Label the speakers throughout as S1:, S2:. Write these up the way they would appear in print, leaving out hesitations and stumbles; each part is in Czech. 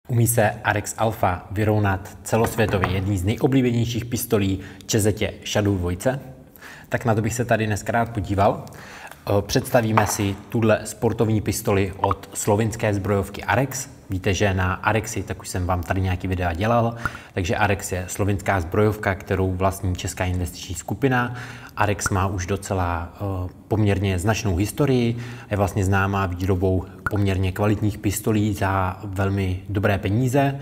S1: Umí se Arex Alpha vyrovnat celosvětově jedný z nejoblíbenějších pistolí ČZ Shadow 2? Tak na to bych se tady dneska rád podíval. Představíme si tuhle sportovní pistoli od slovinské zbrojovky Arex. Víte, že na Arexi, tak už jsem vám tady nějaký videa dělal, takže Arex je slovinská zbrojovka, kterou vlastní česká investiční skupina. Arex má už docela poměrně značnou historii, je vlastně známá výrobou poměrně kvalitních pistolí za velmi dobré peníze.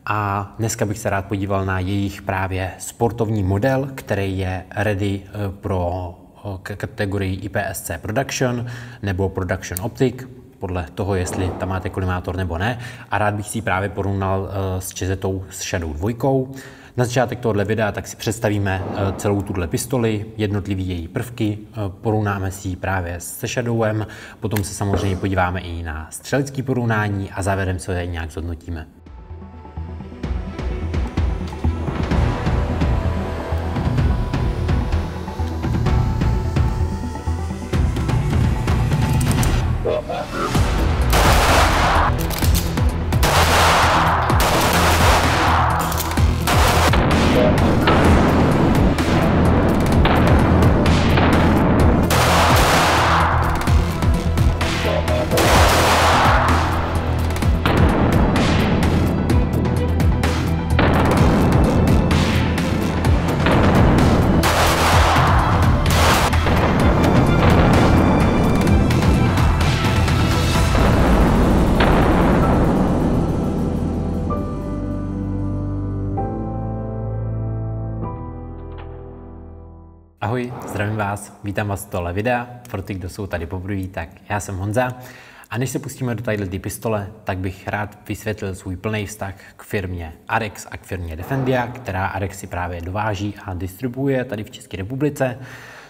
S1: A dneska bych se rád podíval na jejich právě sportovní model, který je ready pro kategorii IPSC Production nebo Production Optic, podle toho, jestli tam máte kolimátor nebo ne. A rád bych si ji právě porovnal s ČZou s Shadow 2. Na začátek tohoto videa tak si představíme celou tuhle pistoli, jednotlivý její prvky, porovnáme si ji právě se Shadowem, potom se samozřejmě podíváme i na střelecké porovnání a závěrem se jej nějak zhodnotíme. Ahoj, zdravím vás, vítám vás z tohle videa. Pro ty, kdo jsou tady poprvé, tak já jsem Honza. A než se pustíme do téhle pistole, tak bych rád vysvětlil svůj plný vztah k firmě Arex a k firmě Defendia, která Arex si právě dováží a distribuuje tady v České republice.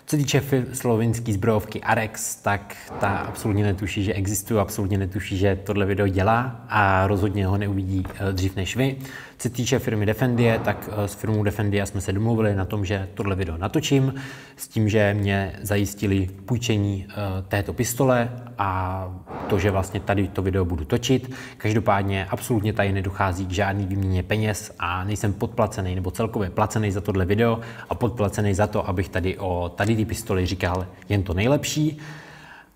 S1: Co se týče slovinské zbrojovky Arex, tak ta absolutně netuší, že existuje, absolutně netuší, že tohle video dělá a rozhodně ho neuvidí dřív než vy. Co se týče firmy Defendie, tak s firmou Defendia jsme se domluvili na tom, že tohle video natočím, s tím, že mě zajistili půjčení této pistole a to, že vlastně tady to video budu točit. Každopádně absolutně tady nedochází k žádný výměně peněz a nejsem podplacený nebo celkově placený za tohle video a podplacený za to, abych tady o té pistoli říkal jen to nejlepší.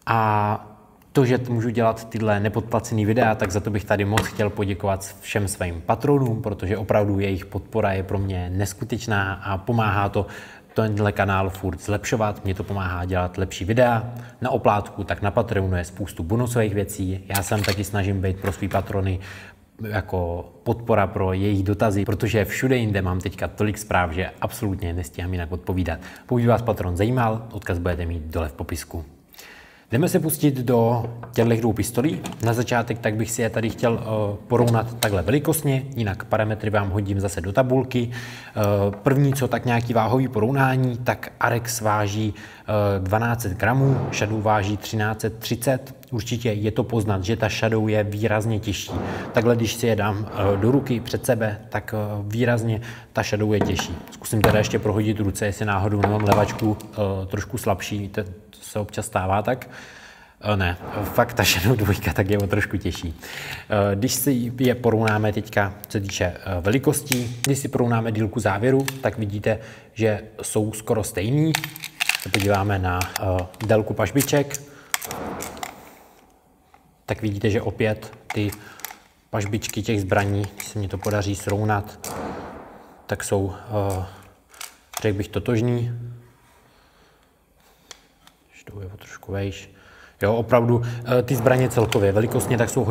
S1: A to, že můžu dělat tyhle nepodplacený videa, tak za to bych tady moc chtěl poděkovat všem svým patronům, protože opravdu jejich podpora je pro mě neskutečná a pomáhá to tenhle kanál furt zlepšovat, mě to pomáhá dělat lepší videa. Na oplátku, tak na Patreonu je spoustu bonusových věcí. Já se taky snažím být pro svý patrony jako podpora pro jejich dotazy, protože všude jinde mám teďka tolik zpráv, že absolutně nestíhám jinak odpovídat. Pokud vás patron zajímal, odkaz budete mít dole v popisku. Jdeme se pustit do těchto dvou pistolí. Na začátek tak bych si je tady chtěl porovnat takhle velikostně, jinak parametry vám hodím zase do tabulky. První, co tak nějaký váhový porovnání, tak Arex váží 1200 gramů, Shadow váží 1330. Určitě je to poznat, že ta Shadow je výrazně těžší. Takhle, když si je dám do ruky před sebe, tak výrazně ta Shadow je těžší. Zkusím teda ještě prohodit ruce, jestli náhodou nemám levačku trošku slabší, to se občas stává tak. Ne, fakt ta Shadow 2 tak je o trošku těžší. Když si je porovnáme teďka, co se týče velikostí, když si porovnáme dílku závěru, tak vidíte, že jsou skoro stejný. Se podíváme na délku pažbiček, tak vidíte, že opět ty pažbičky těch zbraní, když se mi to podaří srovnat, tak jsou, řekl bych, totožný. Ještě je o trošku vejš. Jo, opravdu ty zbraně celkově velikostně tak jsou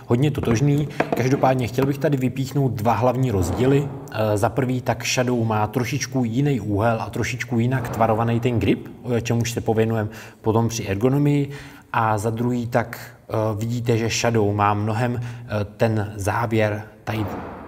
S1: hodně totožný. Každopádně chtěl bych tady vypíchnout dva hlavní rozdíly. Za prvý, tak Shadow má trošičku jiný úhel a trošičku jinak tvarovaný ten grip, čemuž se pověnujeme potom při ergonomii. A za druhý, tak vidíte, že Shadow má mnohem ten závěr tady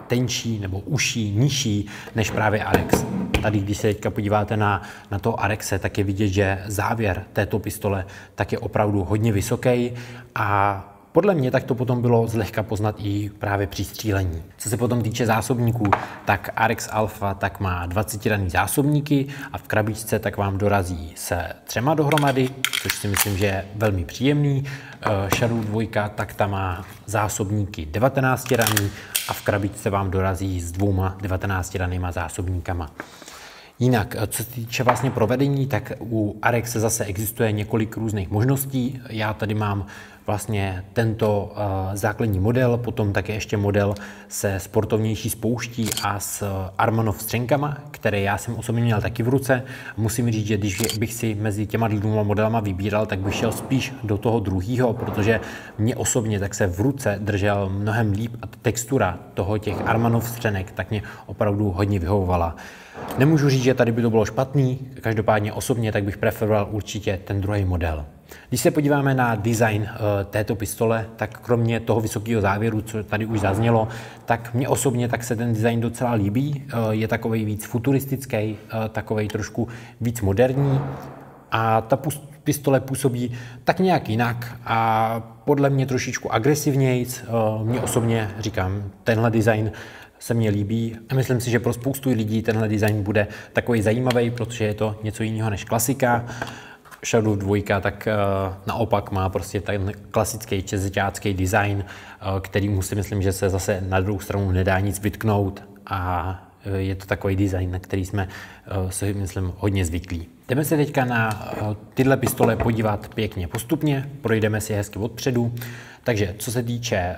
S1: tenčí nebo uší, nižší než právě Arex. Tady, když se teďka podíváte na to Arexe, tak je vidět, že závěr této pistole tak je opravdu hodně vysoký a podle mě tak to potom bylo zlehka poznat i právě při střílení. Co se potom týče zásobníků, tak Arex Alpha tak má 20ranný zásobníky a v krabičce tak vám dorazí se 3 dohromady, což si myslím, že je velmi příjemný. Shadow 2 tak ta má zásobníky 19ranný a v krabičce vám dorazí s 2 19 zásobníkama. Jinak, co se týče vlastně provedení, tak u Arex zase existuje několik různých možností. Já tady mám vlastně tento základní model, potom také ještě model se sportovnější spouští a s Armanov střenkama, které já jsem osobně měl taky v ruce. Musím říct, že když bych si mezi těma dvěma modelama vybíral, tak bych šel spíš do toho druhého, protože mě osobně tak se v ruce držel mnohem líp a textura toho těch Armanov střenek tak mě opravdu hodně vyhovovala. Nemůžu říct, že tady by to bylo špatný, každopádně osobně tak bych preferoval určitě ten druhý model. Když se podíváme na design této pistole, tak kromě toho vysokého závěru, co tady už zaznělo, tak mně osobně tak se ten design docela líbí. Je takovej víc futuristický, takovej trošku víc moderní a ta pistole působí tak nějak jinak a podle mě trošičku agresivnějc. Mně osobně říkám, tenhle design se mně líbí a myslím si, že pro spoustu lidí tenhle design bude takový zajímavý, protože je to něco jiného než klasika. Shadow 2 tak naopak má prostě ten klasický čezeťácký design, kterýmu si myslím, že se zase na druhou stranu nedá nic vytknout a je to takový design, na který jsme si myslím hodně zvyklí. Jdeme se teďka na tyhle pistole podívat pěkně postupně, projdeme si hezky odpředu. Takže co se týče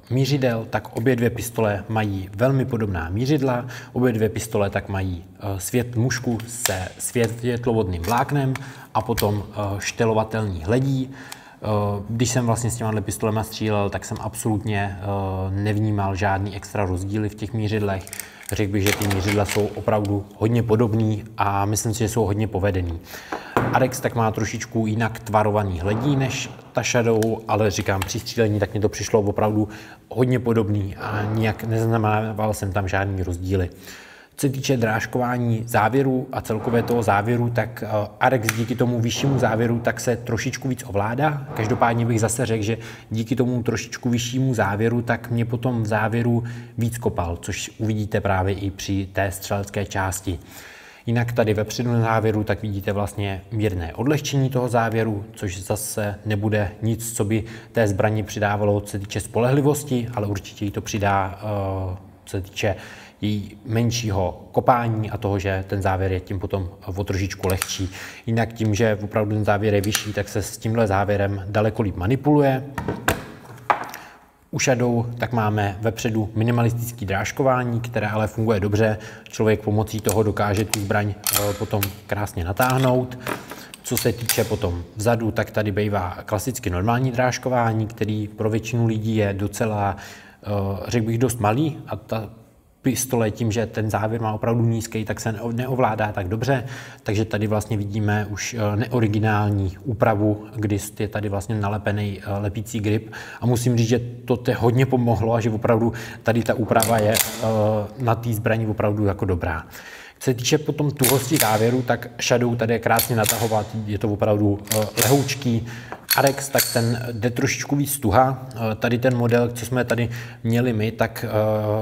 S1: mířidel, tak obě dvě pistole mají velmi podobná mířidla. Obě dvě pistole tak mají mušku se světlovodným vláknem a potom štelovatelný hledí. Když jsem vlastně s těma pistolema střílel, tak jsem absolutně nevnímal žádný extra rozdíly v těch mířidlech. Řekl bych, že ty mířidla jsou opravdu hodně podobný a myslím si, že jsou hodně povedený. Arex tak má trošičku jinak tvarovaný hledí než ta Shadow, ale říkám, při střílení tak mi to přišlo opravdu hodně podobný a nijak neznamenal jsem tam žádný rozdíly. Co se týče drážkování závěru a celkově toho závěru, tak Arex díky tomu vyššímu závěru tak se trošičku víc ovládá. Každopádně bych zase řekl, že díky tomu trošičku vyššímu závěru, tak mě potom v závěru víc kopal, což uvidíte právě i při té střelecké části. Jinak tady vepředu na závěru tak vidíte vlastně mírné odlehčení toho závěru, což zase nebude nic, co by té zbraní přidávalo, co se týče spolehlivosti, ale určitě jí to přidá, co se týče její menšího kopání a toho, že ten závěr je tím potom o trošičku lehčí. Jinak tím, že opravdu ten závěr je vyšší, tak se s tímhle závěrem daleko líp manipuluje. U Shadow tak máme vepředu minimalistické drážkování, které ale funguje dobře. Člověk pomocí toho dokáže tu zbraň potom krásně natáhnout. Co se týče potom vzadu, tak tady bývá klasicky normální drážkování, který pro většinu lidí je docela, řekl bych, dost malý a ta pistole tím, že ten závěr má opravdu nízký, tak se neovládá tak dobře, takže tady vlastně vidíme už neoriginální úpravu, kdy je tady vlastně nalepený lepící grip a musím říct, že to hodně pomohlo a že opravdu tady ta úprava je na té zbraní opravdu jako dobrá. Co se týče potom tuhosti závěru, tak Shadow tady je krásně natahovat, je to opravdu lehoučký. Arex, tak ten jde trošičku víc tuha. Tady ten model, co jsme tady měli my, tak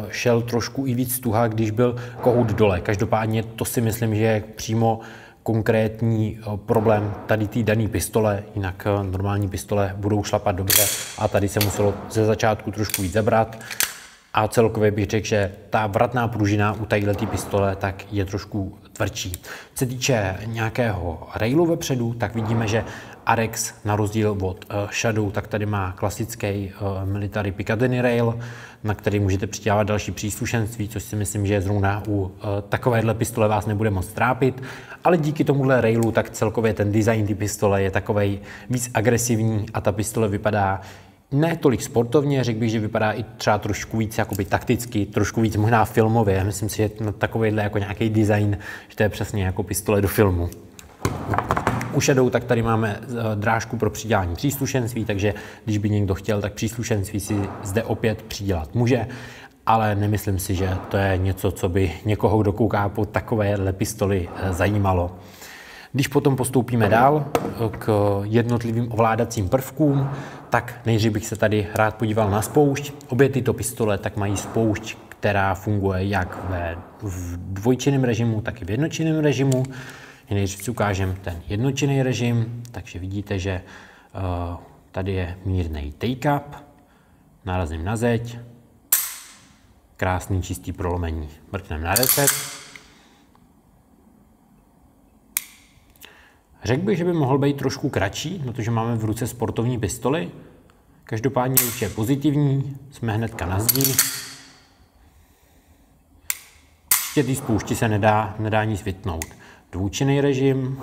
S1: šel trošku i víc tuha, když byl kohout dole. Každopádně to si myslím, že je přímo konkrétní problém tady té dané pistole, jinak normální pistole budou šlapat dobře a tady se muselo ze začátku trošku víc zabrat. A celkově bych řekl, že ta vratná pružina u této pistole tak je trošku tvrdší. Co se týče nějakého railu vepředu, tak vidíme, že Arex na rozdíl od Shadow, tak tady má klasický Military Picatinny rail, na který můžete přidávat další příslušenství, což si myslím, že zrovna u takovéhle pistole vás nebude moc trápit, ale díky tomuhle railu tak celkově ten design té pistole je takovej víc agresivní a ta pistole vypadá ne tolik sportovně, řekl bych, že vypadá i třeba trošku víc jakoby takticky, trošku víc možná filmově. Myslím si, že takovýhle jako nějaký design, že to je přesně jako pistole do filmu. U Shadow tak tady máme drážku pro přidělání příslušenství, takže když by někdo chtěl, tak příslušenství si zde opět přidělat může, ale nemyslím si, že to je něco, co by někoho, kdo kouká po takovéhle pistoli, zajímalo. Když potom postoupíme dál k jednotlivým ovládacím prvkům, tak nejdřív bych se tady rád podíval na spoušť. Obě tyto pistole tak mají spoušť, která funguje jak v dvojčinném režimu, tak i v jednočinném režimu. Nejdřív si ukážem ten jednočinný režim, takže vidíte, že tady je mírný take-up, narazím na zeď krásný čistý prolomení. Mrkneme na reset. Řekl bych, že by mohl být trošku kratší, protože máme v ruce sportovní pistoli. Každopádně už je pozitivní, jsme hnedka na zdi. Ještě té spoušti se nedá nic vytnout. Dvoučinný režim.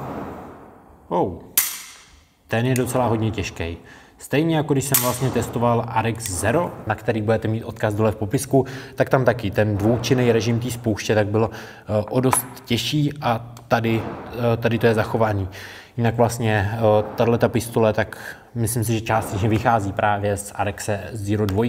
S1: Ten je docela hodně těžký. Stejně jako když jsem vlastně testoval Arex Zero, na který budete mít odkaz dole v popisku, tak tam taky ten dvoučinný režim té spouště tak byl o dost těžší a tady to je zachování. Jinak vlastně tato pistole, tak myslím si, že částečně vychází právě z Arexe Zero 2,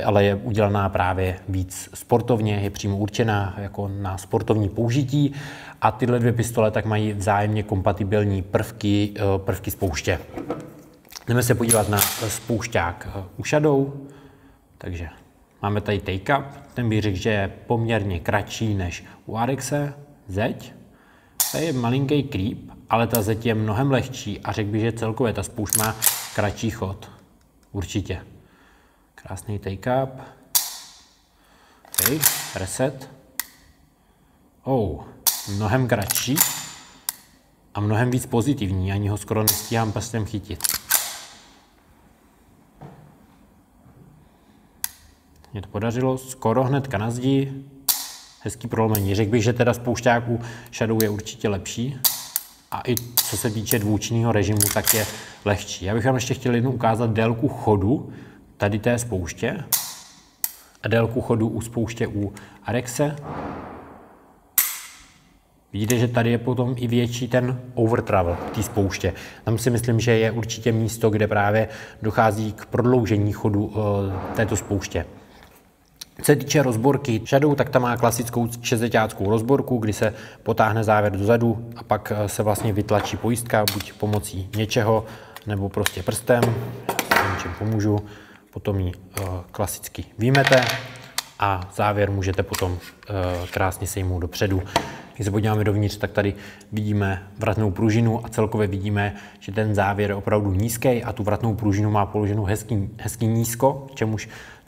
S1: ale je udělaná právě víc sportovně, je přímo určená jako na sportovní použití a tyhle dvě pistole tak mají vzájemně kompatibilní prvky spouště. Jdeme se podívat na spoušťák u Shadow, takže máme tady take-up, ten bych řekl, že je poměrně kratší než u Arexe zeď. Tady je malinký creep, ale ta zeď je mnohem lehčí a řekl bych, že celkově ta spoušť má kratší chod. Určitě. Krásný take-up. Okay, reset. Mnohem kratší a mnohem víc pozitivní, ani ho skoro nestíhám prstem chytit. Mně to podařilo skoro hnedka na zdi. Hezký prolomení. Řekl bych, že teda spoušťák u Shadow je určitě lepší. A i co se týče dvoučinného režimu, tak je lehčí. Já bych vám ještě chtěl jednou ukázat délku chodu tady té spouště a délku chodu u spouště u Arexe. Vidíte, že tady je potom i větší ten overtravel té spouště. Tam si myslím, že je určitě místo, kde právě dochází k prodloužení chodu této spouště. Co se týče rozborky Shadow, tak ta má klasickou 60áckou rozborku, kdy se potáhne závěr dozadu a pak se vlastně vytlačí pojistka, buď pomocí něčeho, nebo prostě prstem, čím pomůžu, potom ji klasicky vyjmete a závěr můžete potom krásně sejmout dopředu. Když se podíváme dovnitř, tak tady vidíme vratnou pružinu a celkově vidíme, že ten závěr je opravdu nízký a tu vratnou pružinu má položenou hezky nízko,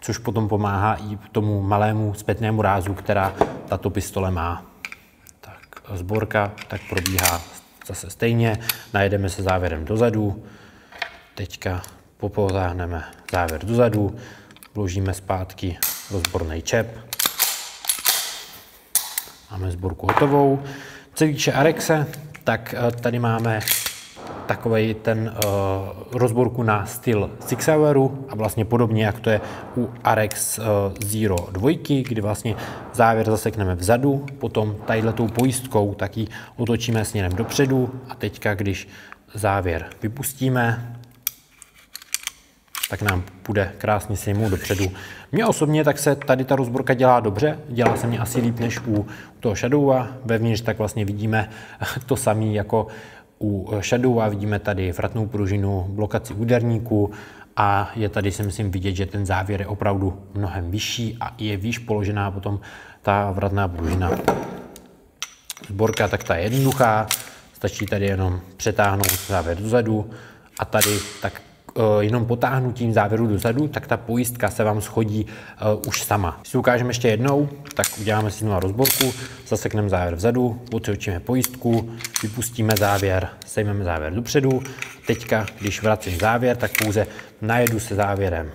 S1: což potom pomáhá i tomu malému zpětnému rázu, která tato pistole má. Tak sborka tak probíhá zase stejně, najedeme se závěrem dozadu, teďka popotáhneme závěr dozadu, vložíme zpátky rozborný čep, máme sborku hotovou. Co se týče Arexe, tak tady máme takovej ten rozborku na styl Six Houru a vlastně podobně, jak to je u Arex Zero 2, kdy vlastně závěr zasekneme vzadu, potom tadyhletou pojistkou tak ji otočíme směrem dopředu a teďka, když závěr vypustíme, tak nám půjde krásně sejmout dopředu. Mně osobně tak se tady ta rozborka dělá dobře, dělá se mě asi líp než u toho Shadowa. Vevnitř tak vlastně vidíme to samé jako u Shadowa, vidíme tady vratnou pružinu, blokaci úderníků a je tady si myslím vidět, že ten závěr je opravdu mnohem vyšší a je výš položená potom ta vratná pružina. Sborka tak ta je jednoduchá, stačí tady jenom přetáhnout závěr dozadu a tady tak jenom potáhnutím závěru dozadu, tak ta pojistka se vám schodí už sama. Když si ukážeme ještě jednou, tak uděláme si znovu rozborku, zasekneme závěr vzadu, otočíme pojistku, vypustíme závěr, sejmeme závěr dopředu. Teďka, když vracím závěr, tak pouze najedu se závěrem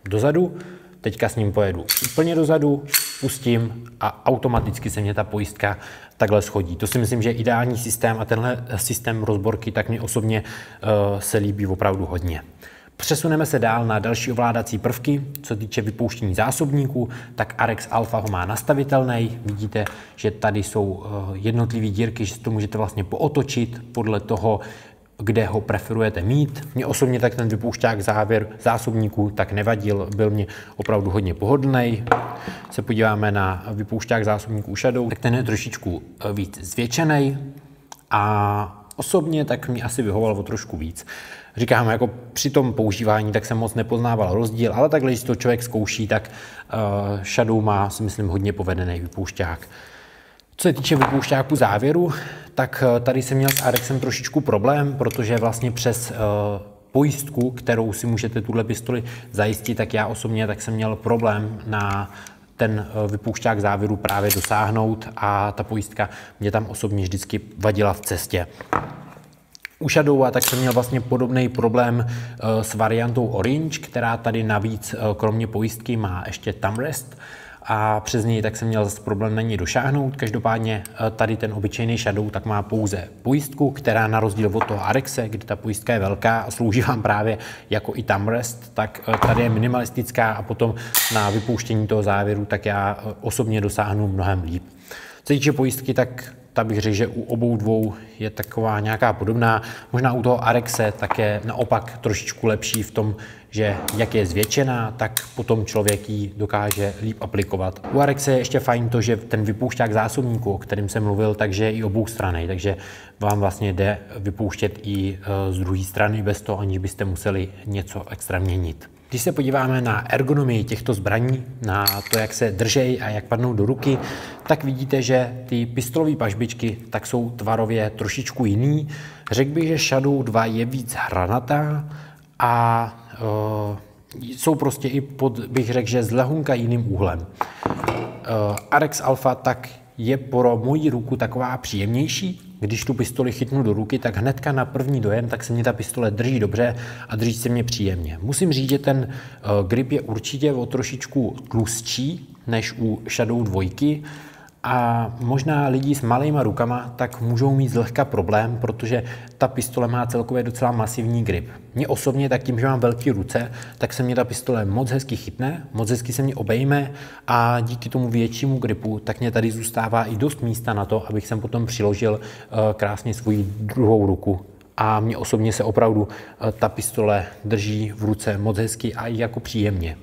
S1: dozadu, teďka s ním pojedu úplně dozadu, pustím a automaticky se mě ta pojistka takhle schodí. To si myslím, že je ideální systém a tenhle systém rozborky tak mi osobně se líbí opravdu hodně. Přesuneme se dál na další ovládací prvky. Co se týče vypouštění zásobníků, tak Arex Alpha ho má nastavitelný. Vidíte, že tady jsou jednotlivé dírky, že si to můžete vlastně pootočit podle toho, kde ho preferujete mít. Mně osobně tak ten vypoušťák zásobníků tak nevadil, byl mě opravdu hodně pohodlný. Se podíváme na vypoušťák zásobníků Shadow, tak ten je trošičku víc zvětšený a osobně tak mi asi vyhovoval o trošku víc. Říkám, jako při tom používání tak jsem moc nepoznával rozdíl, ale takhle, když to člověk zkouší, tak Shadow má, si myslím, hodně povedený vypoušťák. Co se týče vypoušťáku závěru, tak tady jsem měl s Arexem trošičku problém, protože vlastně přes pojistku, kterou si můžete tuhle pistoli zajistit, tak já osobně tak jsem měl problém na ten vypoušťák závěru právě dosáhnout a ta pojistka mě tam osobně vždycky vadila v cestě. U Shadowa tak jsem měl vlastně podobný problém s variantou Orange, která tady navíc kromě pojistky má ještě thumb rest a přes něj tak jsem měl zase problém na něj došáhnout. Každopádně tady ten obyčejný Shadow tak má pouze pojistku, která na rozdíl od toho Arexe, kdy ta pojistka je velká a slouží vám právě jako i thumb rest, tak tady je minimalistická a potom na vypouštění toho závěru tak já osobně dosáhnu mnohem líp. Co se týče pojistky, tak ta bych řekl, že u obou dvou je taková nějaká podobná. Možná u toho Arexe tak je naopak trošičku lepší v tom, že jak je zvětšená, tak potom člověk ji dokáže líp aplikovat. U Arexe je ještě fajn to, že ten vypoušťák zásobníku, o kterém jsem mluvil, takže je i oboustranný, takže vám vlastně jde vypouštět i z druhé strany bez toho, aniž byste museli něco extra měnit. Když se podíváme na ergonomii těchto zbraní, na to, jak se držejí a jak padnou do ruky, tak vidíte, že ty pistolové pažbičky tak jsou tvarově trošičku jiný. Řekl bych, že Shadow 2 je víc hranatá a jsou prostě i bych řekl, že z lehonka jiným úhlem. Arex Alpha tak je pro moji ruku taková příjemnější. Když tu pistoli chytnu do ruky, tak hnedka na první dojem, tak se mě ta pistole drží dobře a drží se mě příjemně. Musím říct, že ten grip je určitě o trošičku tlustší než u Shadow 2 a možná lidi s malýma rukama tak můžou mít zlehka problém, protože ta pistole má celkově docela masivní grip. Mně osobně, tak tím, že mám velké ruce, tak se mě ta pistole moc hezky chytne, moc hezky se mě obejme a díky tomu většímu gripu, tak mě tady zůstává i dost místa na to, abych sem potom přiložil krásně svoji druhou ruku. A mně osobně se opravdu ta pistole drží v ruce moc hezky a i jako příjemně.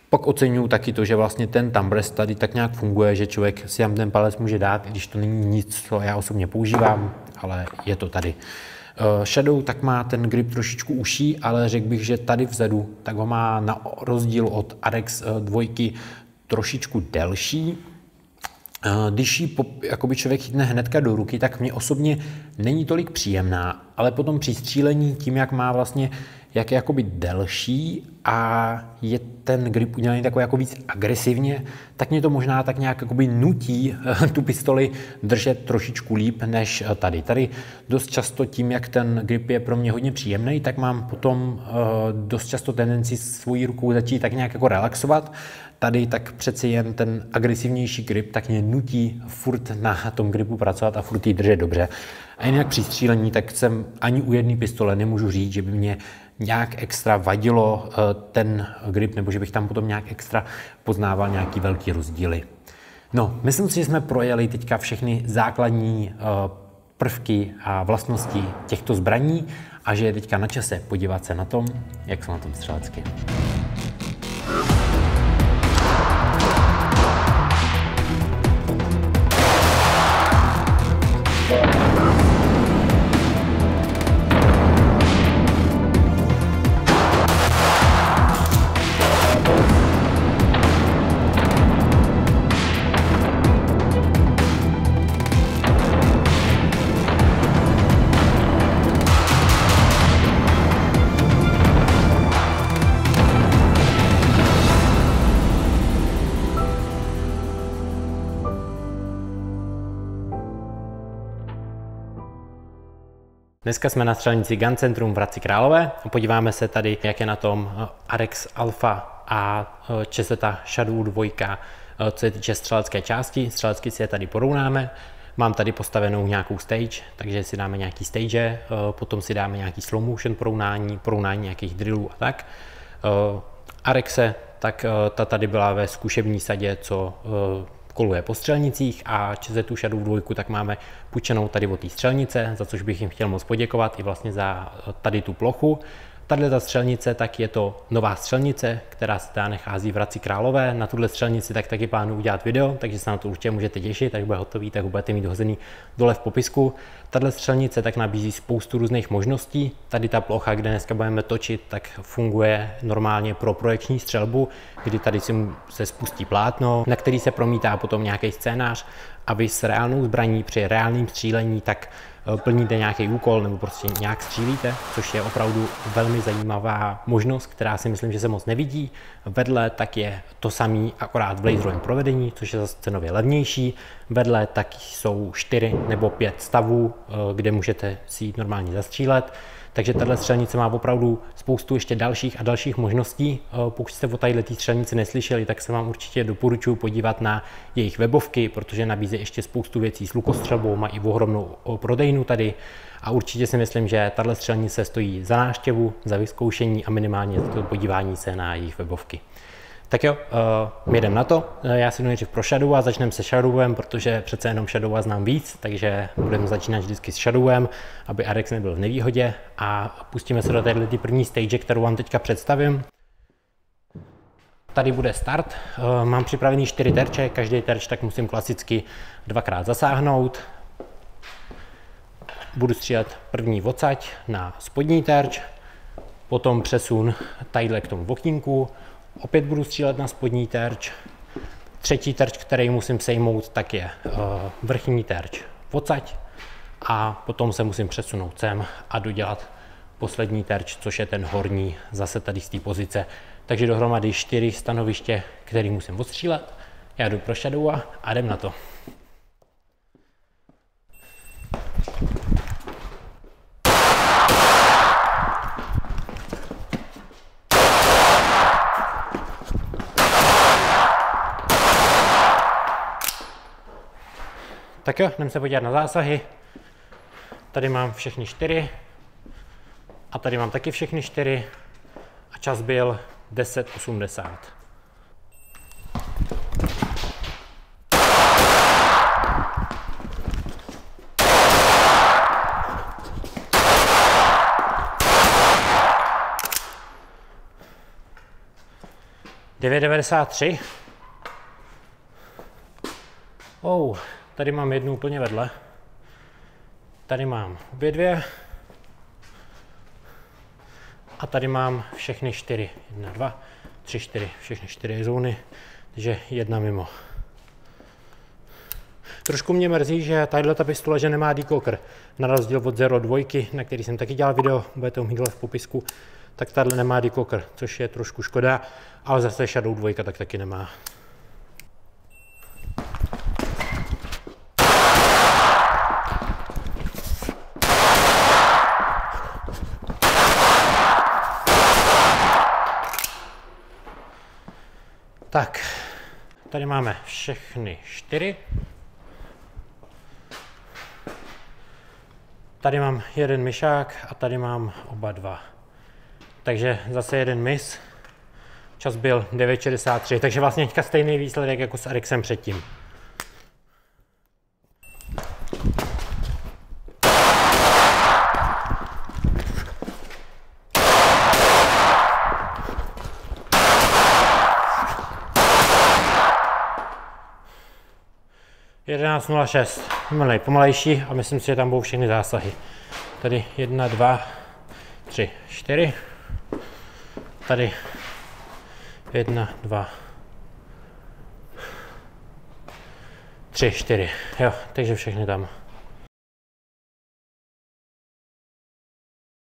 S1: Pak oceňuji taky to, že vlastně ten thumb rest tady tak nějak funguje, že člověk si tam ten palec může dát, když to není nic, co já osobně používám, ale je to tady. Shadow tak má ten grip trošičku uší, ale řekl bych, že tady vzadu tak ho má na rozdíl od Arex 2 trošičku delší. Když ji jakoby člověk chytne hnedka do ruky, tak mě osobně není tolik příjemná, ale potom při střílení tím, jak má vlastně, jak je jakoby delší a je ten grip udělaný takový jako víc agresivně, tak mě to možná tak nějak jakoby nutí tu pistoli držet trošičku líp než tady. Tady dost často tím, jak ten grip je pro mě hodně příjemný, tak mám potom dost často tendenci svojí rukou začít tak nějak jako relaxovat. Tady tak přeci jen ten agresivnější grip tak mě nutí furt na tom gripu pracovat a furt ji držet dobře. A jinak při střílení tak jsem ani u jedné pistole nemůžu říct, že by mě nějak extra vadilo ten grip, nebo že bych tam potom nějak extra poznával nějaký velký rozdíly. No, myslím si, že jsme projeli teďka všechny základní prvky a vlastnosti těchto zbraní a že je teďka na čase podívat se na tom, jak jsou na tom střelecky. Dneska jsme na střelnici Gun Centrum v Hradci Králové a podíváme se tady, jak je na tom Arex Alpha a Česeta Shadow 2, co se týče střelecké části. Střelecky si je tady porovnáme. Mám tady postavenou nějakou stage, takže si dáme nějaký stage, potom si dáme nějaký slow motion porovnání nějakých drillů a tak. Arexe, tak ta tady byla ve zkušební sadě, co koluje po střelnicích a Česetu Shadow 2 tak máme půjčenou tady od té střelnice, za což bych jim chtěl moc poděkovat i vlastně za tady tu plochu. Tahle ta střelnice, tak je to nová střelnice, která se tady nachází v Hradci Králové. Na tuhle střelnici tak taky plánuju udělat video, takže se na to určitě můžete těšit, až bude hotový, tak ho budete mít hozený dole v popisku. Tahle střelnice tak nabízí spoustu různých možností. Tady ta plocha, kde dneska budeme točit, tak funguje normálně pro projekční střelbu, kdy tady se spustí plátno, na který se promítá potom nějaký scénář a vy s reálnou zbraní při reálném střílení tak plníte nějaký úkol nebo prostě nějak střílíte, což je opravdu velmi zajímavá možnost, která si myslím, že se moc nevidí. Vedle tak je to samý, akorát v laserovém provedení, což je zase cenově levnější. Vedle tak jsou 4 nebo 5 stavů, kde můžete si jít normálně zastřílet. Takže tahle střelnice má opravdu spoustu ještě dalších a dalších možností. Pokud jste o této střelnici neslyšeli, tak se vám určitě doporučuji podívat na jejich webovky, protože nabízí ještě spoustu věcí s lukostřelbou, má i ohromnou prodejnu tady a určitě si myslím, že tahle střelnice stojí za návštěvu, za vyzkoušení a minimálně za to podívání se na jejich webovky. Tak jo, my jdeme na to. Já si jdu nejdřív pro Shadow a začneme se Shadowem, protože přece jenom Shadowa znám víc, takže budeme začínat vždycky s Shadowem, aby Arex nebyl v nevýhodě a pustíme se do této první stage, kterou vám teďka představím. Tady bude start, mám připravený 4 terče, každý terč tak musím klasicky 2krát zasáhnout. Budu střílet první odsaď na spodní terč, potom přesun tadyhle k tomu okýnku. Opět budu střílet na spodní terč. Třetí terč, který musím sejmout, tak je vrchní terč odsaď. A potom se musím přesunout sem a dodělat poslední terč, což je ten horní, zase tady z té pozice. Takže dohromady 4 stanoviště, který musím odstřílet. Já jdu pro Shadowa a jdem na to. Tak jo, jdeme se podívat na zásahy. Tady mám všechny 4 a tady mám taky všechny 4 a čas byl 10:80. (9:93). Tady mám jednu úplně vedle. Tady mám obě dvě. A tady mám všechny 4. 1, 2, 3, 4. Všechny 4 zóny. Takže jedna mimo. Trošku mě mrzí, že tato pistole že nemá decocker. Na rozdíl od Zero 2, na který jsem taky dělal video, budete ho mít v popisku, tak tato nemá decocker, což je trošku škoda, ale zase Shadow 2 tak taky nemá. Tak, tady máme všechny 4. Tady mám jeden myšák a tady mám oba 2. Takže zase jeden mis. Čas byl 9:63, takže vlastně teďka stejný výsledek jako s Arexem předtím. (11:06). Pomalejší a myslím si, že tam budou všechny zásahy. Tady 1, 2, 3, 4. Tady 1, 2, 3, 4. Jo, takže všechny tam.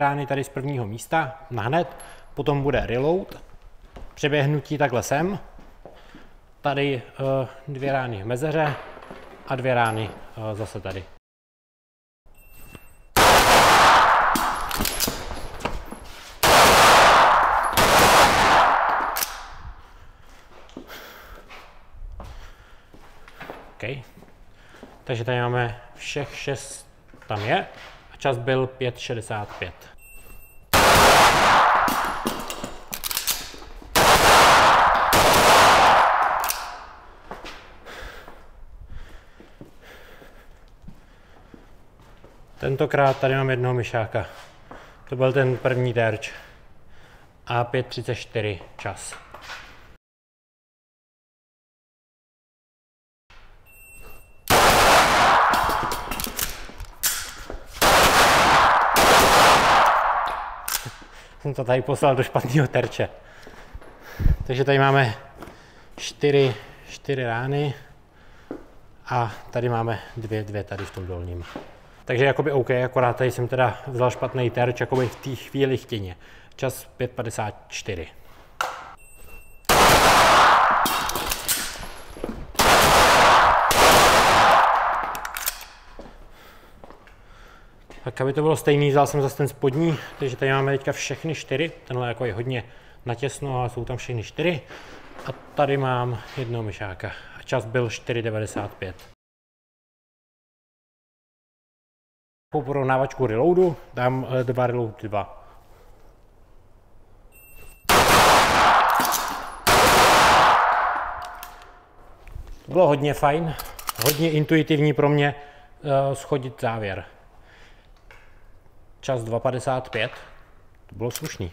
S1: Rány tady z prvního místa, nahned, potom bude reload, přeběhnutí takhle sem. Tady 2 rány v mezeře a 2 rány zase tady. Okay. Takže tady máme všech 6, tam je, a čas byl 5:65. Tentokrát tady mám jednoho myšáka. To byl ten první terč. A 5:34 čas. Jsem to tady poslal do špatného terče. Takže tady máme 4 rány a tady máme 2 tady v tom dolním.
S2: Takže jakoby OK, akorát tady jsem teda vzal špatný terč jakoby v té chvíli chtěně. Čas 5:54. Tak aby to bylo stejný, vzal jsem zase ten spodní, takže tady máme teďka všechny 4. Tenhle jako je hodně natěsno, ale jsou tam všechny 4. A tady mám jednoho myšáka. A čas byl 4:95. Po porovnávačku reloadu dám 2 reload 2. To bylo hodně fajn, hodně intuitivní pro mě schodit závěr. Čas 2:55, to bylo slušný.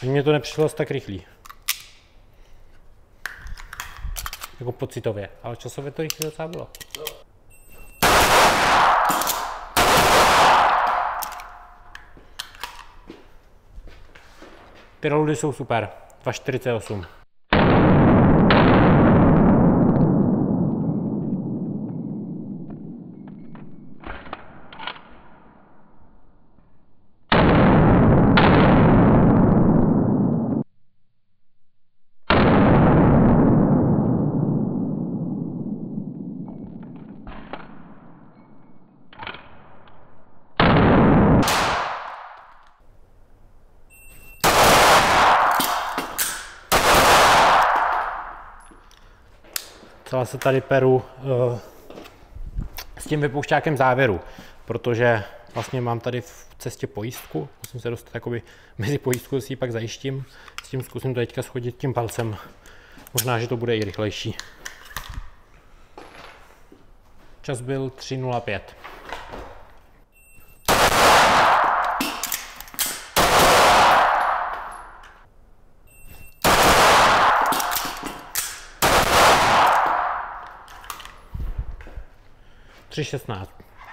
S2: Ani mě to nepřišlo tak rychlý. Jako pocitově, ale časově to rychle docela bylo. Ty reloady jsou super, 2:48. Celá se tady peru s tím vypoušťákem závěru, protože vlastně mám tady v cestě pojistku, musím se dostat jakoby mezi pojistku, si ji pak zajištím, s tím zkusím to teďka schodit tím palcem, možná, že to bude i rychlejší. Čas byl 3:05.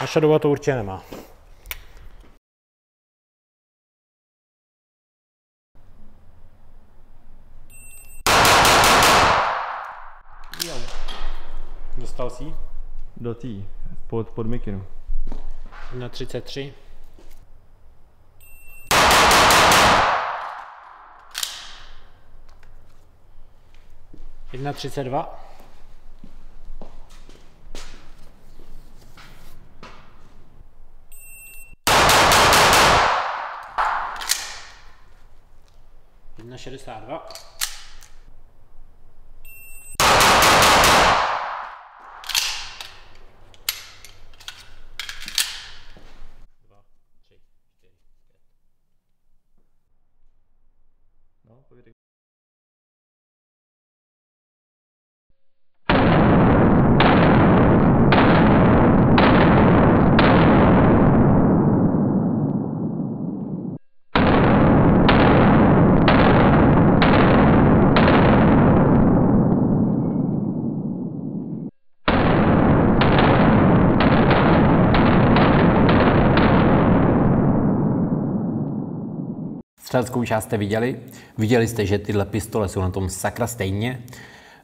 S2: Naša doba to určitě nemá. Dostal jsi?
S3: Do tý, pod mikinu.
S2: 1:33. Jedna 32. Na 62.
S3: No, povědej.
S1: Střeleckou část jste viděli? Viděli jste, že tyhle pistole jsou na tom sakra stejně?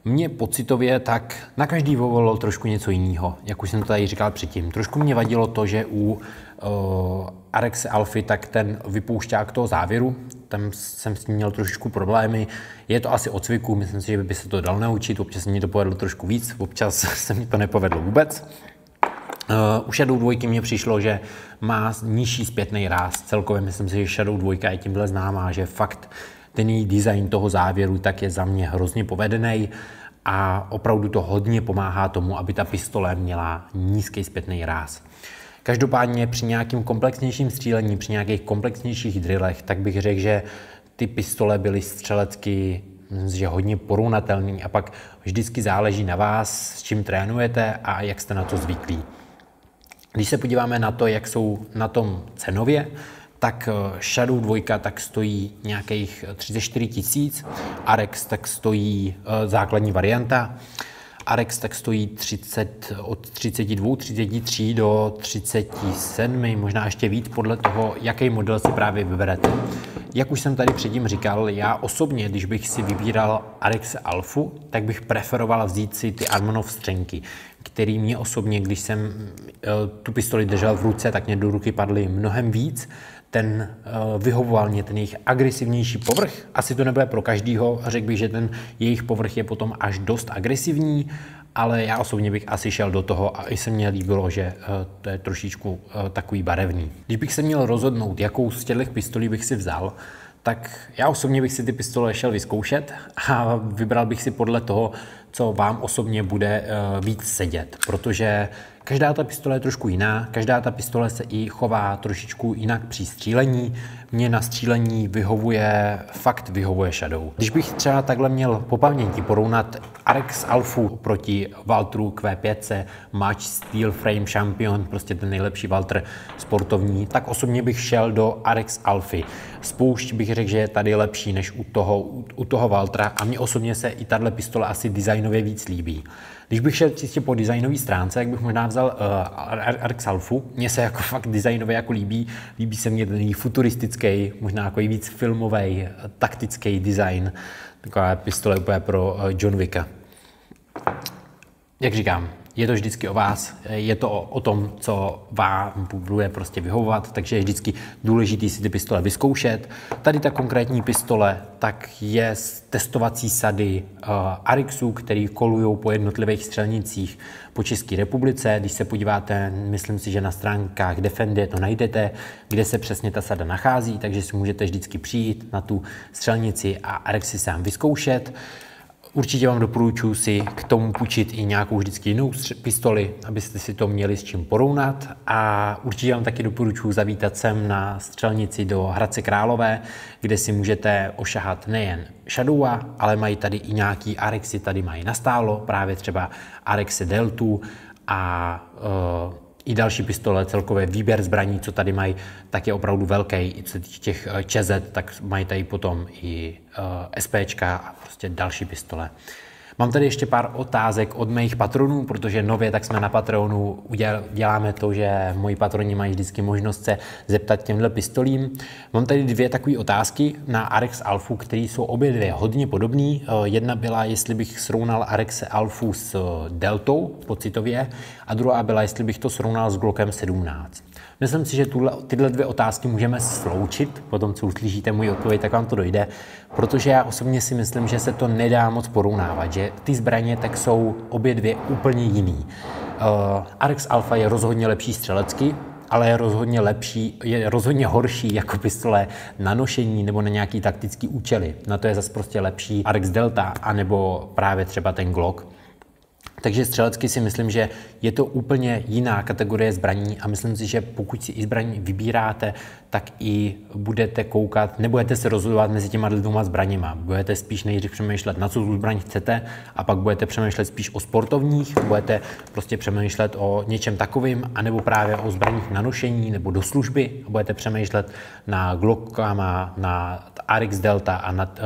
S1: Mně pocitově tak na každý volilo trošku něco jiného, jak už jsem to tady říkal předtím. Trošku mě vadilo to, že u Arexe Alfy tak ten vypoušťák toho závěru, tam jsem s tím měl trošičku problémy. Je to asi od cviku, myslím si, že by se to dalo naučit, občas se mi to povedlo trošku víc, občas se mi to nepovedlo vůbec. U Shadow 2 mně přišlo, že má nižší zpětný ráz. Celkově myslím si, že Shadow 2 je tímhle známá, že fakt ten její design toho závěru tak je za mě hrozně povedený a opravdu to hodně pomáhá tomu, aby ta pistole měla nízký zpětný ráz. Každopádně při nějakým komplexnějším střílení, při nějakých komplexnějších drillech, tak bych řekl, že ty pistole byly střelecky že hodně porovnatelný a pak vždycky záleží na vás, s čím trénujete a jak jste na to zvyklí. Když se podíváme na to, jak jsou na tom cenově, tak Shadow 2 tak stojí nějakých 34 000, Arex tak stojí základní varianta, Arex tak stojí od 32, 33 do 37, možná ještě víc podle toho, jaký model si právě vyberete. Jak už jsem tady předtím říkal, já osobně, když bych si vybíral Arexe Alfu, tak bych preferoval vzít si ty Armonov střenky, který mě osobně, když jsem tu pistoli držel v ruce, tak mě do ruky padly mnohem víc. Ten vyhovoval mě ten jejich agresivnější povrch. Asi to nebude pro každýho, řekl bych, že ten jejich povrch je potom až dost agresivní, ale já osobně bych asi šel do toho a i se mně líbilo, že to je trošičku takový barevný. Když bych se měl rozhodnout, jakou z těchto pistolí bych si vzal, tak já osobně bych si ty pistole šel vyzkoušet a vybral bych si podle toho, co vám osobně bude víc sedět, protože každá ta pistole je trošku jiná, každá ta pistole se i chová trošičku jinak při střílení. Mně na střílení vyhovuje Shadow. Když bych třeba takhle měl po paměti porovnat Arex Alfu proti Waltheru Q5, Match Steel Frame Champion, prostě ten nejlepší Walther sportovní, tak osobně bych šel do Arex Alfy. Spoušť bych řekl, že je tady lepší než u toho Walthera a mně osobně se i tahle pistole asi designově víc líbí. Když bych šel čistě po designové stránce, jak bych možná vzal Arex Alfu. Mně se jako fakt designově jako líbí. Líbí se mně ten futuristický, možná jako víc filmový, taktický design. Taková pistole úplně pro John Wicka. Jak říkám, je to vždycky o vás, je to o tom, co vám bude prostě vyhovovat, takže je vždycky důležité si ty pistole vyzkoušet. Tady ta konkrétní pistole tak je z testovací sady Arexu, který kolují po jednotlivých střelnicích po České republice. Když se podíváte, myslím si, že na stránkách Defendy to najdete, kde se přesně ta sada nachází, takže si můžete vždycky přijít na tu střelnici a Arex si sám vyzkoušet. Určitě vám doporučuji si k tomu půjčit i nějakou vždycky jinou pistoli, abyste si to měli s čím porovnat. A určitě vám taky doporučuji zavítat sem na střelnici do Hradce Králové, kde si můžete ošahat nejen Shadowa, ale mají tady i nějaký Arexy, tady mají nastálo, právě třeba Arexy Deltu a i další pistole, celkově výběr zbraní, co tady mají, tak je opravdu velký. I co těch ČZ, tak mají tady potom i SPčka a prostě další pistole. Mám tady ještě pár otázek od mých patronů, protože nově tak jsme na Patreonu děláme to, že moji patroni mají vždycky možnost se zeptat těmhle pistolím. Mám tady dvě takové otázky na Arex Alfu, které jsou obě dvě hodně podobné. Jedna byla, jestli bych srovnal Arexe Alfu s Deltou pocitově a druhá byla, jestli bych to srovnal s Glockem 17. Myslím si, že tyhle dvě otázky můžeme sloučit, potom co uslyšíte můj odpověď, tak vám to dojde, protože já osobně si myslím, že se to nedá moc porovnávat, že ty zbraně tak jsou obě dvě úplně jiný. Arex Alfa je rozhodně lepší střelecky, ale je rozhodně horší jako pistole na nošení nebo na nějaký taktický účely. Na to je zase prostě lepší Arex Delta, anebo právě třeba ten Glock. Takže střelecky si myslím, že je to úplně jiná kategorie zbraní a myslím si, že pokud si i zbraní vybíráte, tak i budete koukat, nebudete se rozhodovat mezi těma dvěma zbraněma. Budete spíš nejdřív přemýšlet, na co tu zbraň chcete a pak budete přemýšlet spíš o sportovních, budete prostě přemýšlet o něčem takovým, anebo právě o zbraních na nošení nebo do služby a budete přemýšlet na Glockama, na Arex Delta a nad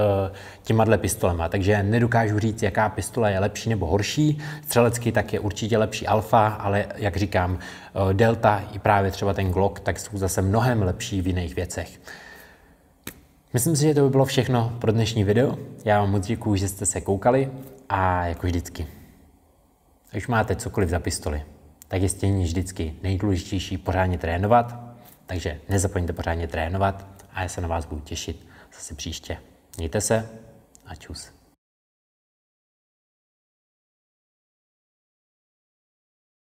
S1: těma pistolema. Takže nedokážu říct, jaká pistole je lepší nebo horší. Střelecky tak je určitě lepší Alfa, ale jak říkám, Delta i právě třeba ten Glock, tak jsou zase mnohem lepší v jiných věcech. Myslím si, že to by bylo všechno pro dnešní video. Já vám moc děkuju, že jste se koukali a jako vždycky. Když máte cokoliv za pistoli, tak je stejně vždycky nejdůležitější pořádně trénovat, takže nezapomeňte pořádně trénovat a já se na vás budu těšit zase příště. Mějte se a čus.